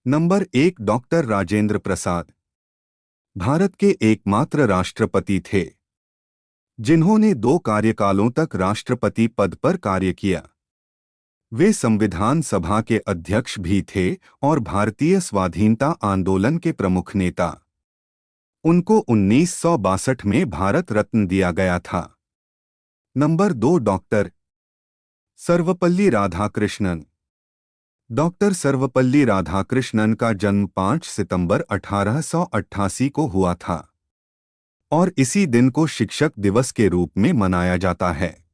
Number 1 doctor Rajendra Prasad Bharat के एकमात्र राष्ट्रपति थे जिन्होंने 2 कार्यकालों तक राष्ट्रपति पद पर कार्य किया। वे संविधान सभा के अध्यक्ष भी थे और भारतीय स्वाधीनता आंदोलन के प्रमुख नेता। उनको 1962 में भारत रत्न दिया गया था। Number 2 doctor Sarvepalli Radhakrishnan doctor Sarvepalli Radhakrishnan का जन्म 5 सितंबर 1888 को हुआ था और इसी दिन को शिक्षक दिवस के रूप में मनाया जाता है।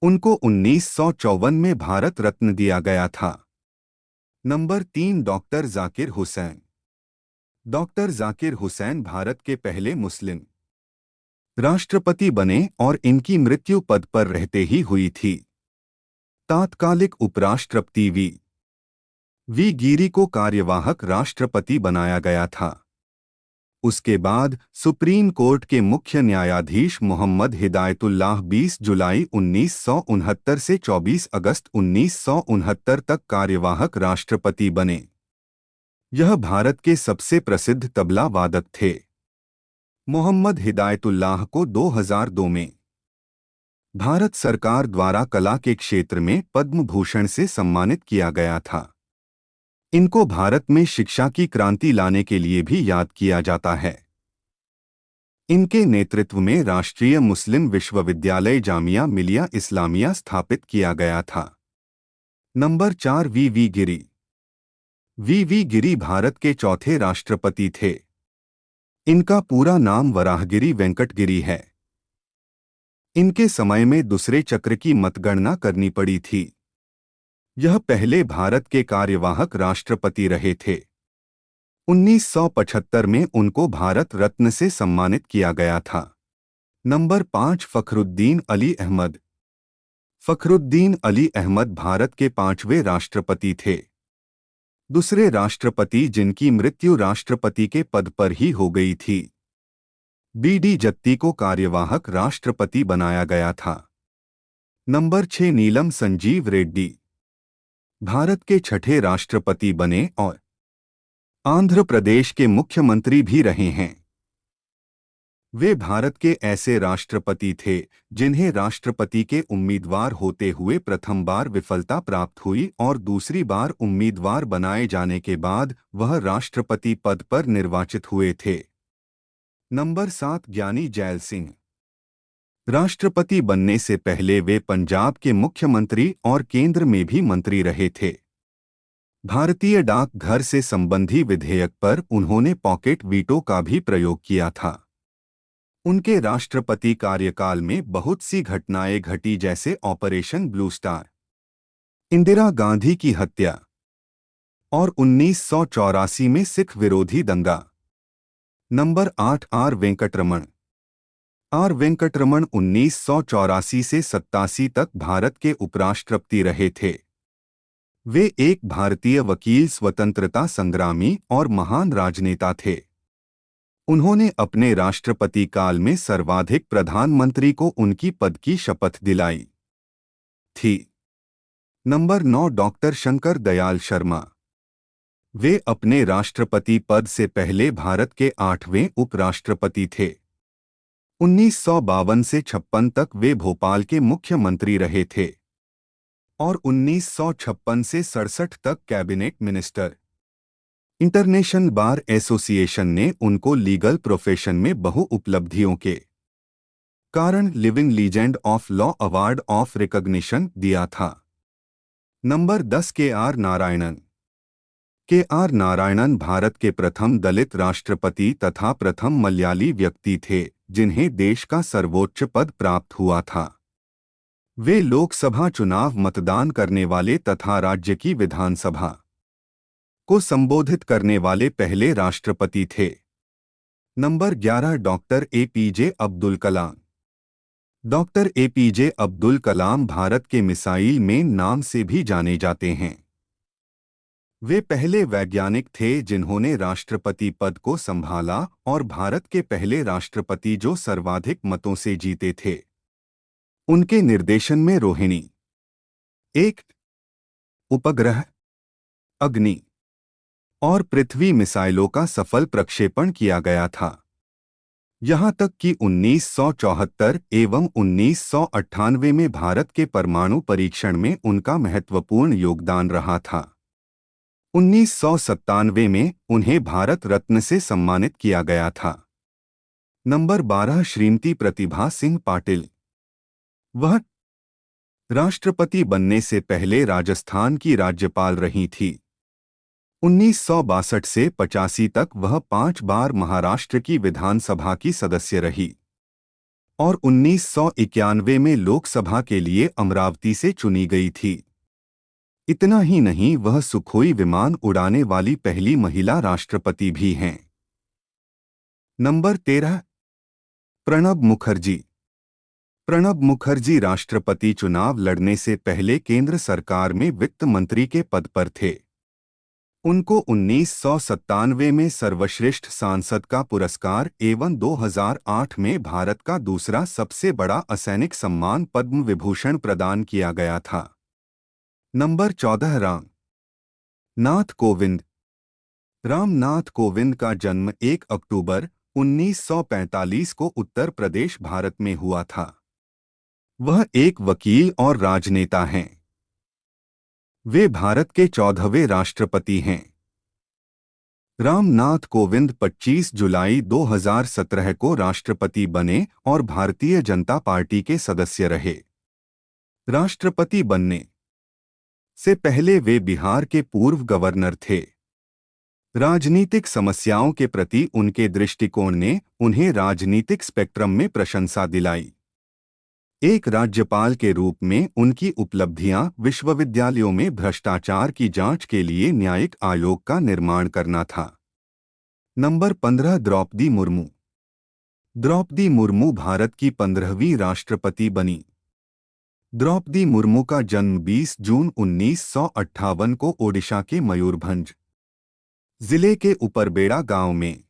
उनको 1954 में भारत रत्न दिया गया था। Number 3 doctor Zakir Hussain doctor Zakir Hussain Bharat के पहले मुस्लिम राष्ट्रपति बने और इनकी मृत्यु पद पर रहते ही हुई थी। तात्कालिक उपराष्ट्रपति वी गिरी को कार्यवाहक राष्ट्रपति बनाया गया था। उसके बाद सुप्रीम कोर्ट के मुख्य न्यायाधीश मोहम्मद हिदायतुल्लाह 20 जुलाई 1969 से 24 अगस्त 1969 तक कार्यवाहक राष्ट्रपति बने। यह भारत के सबसे प्रसिद्ध तबला वादक थे। मोहम्मद हिदायतुल्लाह को 2002 में भारत सरकार द्वारा कला के क्षेत्र में पद्म भूषण से सम्मानित किया गया था। इनको भारत में शिक्षा की क्रांति लाने के लिए भी याद किया जाता है। इनके नेतृत्व में राष्ट्रीय मुस्लिम विश्वविद्यालय जामिया मिलिया इस्लामिया स्थापित किया गया था। नंबर 4 वी गिरी भारत के चौथे राष्ट्रपति थे। इनका पूरा नाम वराहगिरी वेंकट गिरी है। इनके समय में दूसरे चक्र की मतगणना करनी पड़ी थी। यह पहले भारत के कार्यवाहक राष्ट्रपति रहे थे। 1975 में उनको भारत रत्न से सम्मानित किया गया था। नंबर 5 फखरुद्दीन अली अहमद फखरुद्दीन अली अहमद भारत के 5वें राष्ट्रपति थे। दूसरे राष्ट्रपति जिनकी मृत्यु राष्ट्रपति के पद पर ही हो गई थी। बी.डी. जत्ती को कार्यवाहक राष्ट्रपति बनाया गया था। नंबर 6 नीलम संजीव रेड्डी भारत के 6ठे राष्ट्रपति बने और आंध्र प्रदेश के मुख्यमंत्री भी रहे हैं। वे भारत के ऐसे राष्ट्रपति थे जिन्हें राष्ट्रपति के उम्मीदवार होते हुए प्रथम बार विफलता प्राप्त हुई और दूसरी बार उम्मीदवार बनाए जाने के बाद वह राष्ट्रपति पद पर निर्वाचित हुए थे। नंबर 7 ज्ञानी जैल सिंह राष्ट्रपति बनने से पहले वे पंजाब के मुख्यमंत्री और केंद्र में भी मंत्री रहे थे। भारतीय डाक घर से संबंधी विधेयक पर उन्होंने पॉकेट वीटो का भी प्रयोग किया था। उनके राष्ट्रपति कार्यकाल में बहुत सी घटनाएं घटी जैसे operation blue star, Indira Gandhi की हत्या और 1984 में सिख विरोधी दंगा। नंबर 8 आर वेंकटरमण 1984 से 87 तक भारत के उपराष्ट्रपति रहे थे। वे एक भारतीय वकील, स्वतंत्रता संग्रामी और महान राजनेता थे। उन्होंने अपने राष्ट्रपति काल में सर्वाधिक प्रधानमंत्री को उनकी पद की शपथ दिलाई थी। नंबर 9 डॉक्टर शंकर दयाल शर्मा वे अपने राष्ट्रपति पद से पहले भारत के 8वें उपराष्ट्रपति थे। 1952 से 56 तक वे भोपाल के मुख्यमंत्री रहे थे और 1956 से 67 तक cabinet minister. International bar association ने उनको लीगल प्रोफेशन में बहु उपलब्धियों के कारण living legend of law award of recognition दिया था। नंबर 10 के आर नारायणन भारत के प्रथम दलित राष्ट्रपति तथा प्रथम मलयाली व्यक्ति थे जिन्हें देश का सर्वोच्च पद प्राप्त हुआ था। वे लोकसभा चुनाव मतदान करने वाले तथा राज्य की विधानसभा को संबोधित करने वाले पहले राष्ट्रपति थे। Number 11 doctor APJ Abdul Kalam doctor APJ Abdul Kalam Bharat के मिसाइल मैन नाम से भी जाने जाते हैं। वे पहले वैज्ञानिक थे जिन्होंने राष्ट्रपति पद को संभाला और भारत के पहले राष्ट्रपति जो सर्वाधिक मतों से जीते थे। उनके निर्देशन में रोहिणी 1 उपग्रह, अग्नि और पृथ्वी मिसाइलों का सफल प्रक्षेपण किया गया था। यहां तक कि 1974 एवं 1998 में भारत के परमाणु परीक्षण में उनका महत्वपूर्ण योगदान रहा था। 1997 में उन्हें भारत रत्न से सम्मानित किया गया था। नंबर 12 श्रीमती प्रतिभा सिंह पाटिल। वह राष्ट्रपति बनने से पहले राजस्थान की राज्यपाल रही थी। 1962 से 85 तक वह 5 बार महाराष्ट्र की विधानसभा की सदस्य रही और 1991 में लोकसभा के लिए अमरावती से चुनी गई थी। इतना ही नहीं, वह सुखोई विमान उड़ाने वाली पहली महिला राष्ट्रपति भी हैं। नंबर 13 प्रणब मुखर्जी। प्रणब मुखर्जी राष्ट्रपति चुनाव लड़ने से पहले केंद्र सरकार में वित्त मंत्री के पद पर थे। उनको 1997 में सर्वश्रेष्ठ सांसद का पुरस्कार एवं 2008 में भारत का दूसरा सबसे बड़ा असैनिक सम्मान पद्म विभूषण प्रदान किया गया था। नंबर 14 राम नाथ कोविंद। रामनाथ कोविंद का जन्म 1 अक्टूबर 1945 को उत्तर प्रदेश, भारत में हुआ था। वह एक वकील और राजनेता हैं। वे भारत के 14वें राष्ट्रपति हैं। रामनाथ कोविंद 25 जुलाई 2017 को राष्ट्रपति बने और भारतीय जनता पार्टी के सदस्य रहे। राष्ट्रपति बनने से पहले वे बिहार के पूर्व गवर्नर थे। राजनीतिक समस्याओं के प्रति उनके दृष्टिकोण ने उन्हें राजनीतिक स्पेक्ट्रम में प्रशंसा दिलाई। एक राज्यपाल के रूप में उनकी उपलब्धियां विश्वविद्यालयों में भ्रष्टाचार की जांच के लिए न्यायिक आयोग का निर्माण करना था। नंबर 15 द्रौपदी मुर्मू। द्रौपदी मुर्मू भारत की 15वीं राष्ट्रपति बनी। द्रौपदी मुर्मू का जन्म 20 जून 1958 को ओडिशा के मयूरभंज जिले के उपरबेड़ा गांव में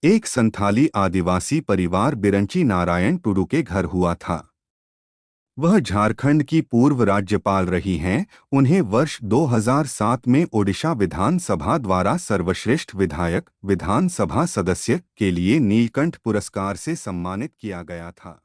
एक संथाली आदिवासी परिवार बिरंची नारायण टुडू के घर हुआ था। वह झारखंड की पूर्व राज्यपाल रही हैं। उन्हें वर्ष 2007 में ओडिशा विधानसभा द्वारा सर्वश्रेष्ठ विधायक विधानसभा सदस्य के लिए नीलकंठ पुरस्कार से सम्मानित किया गया था।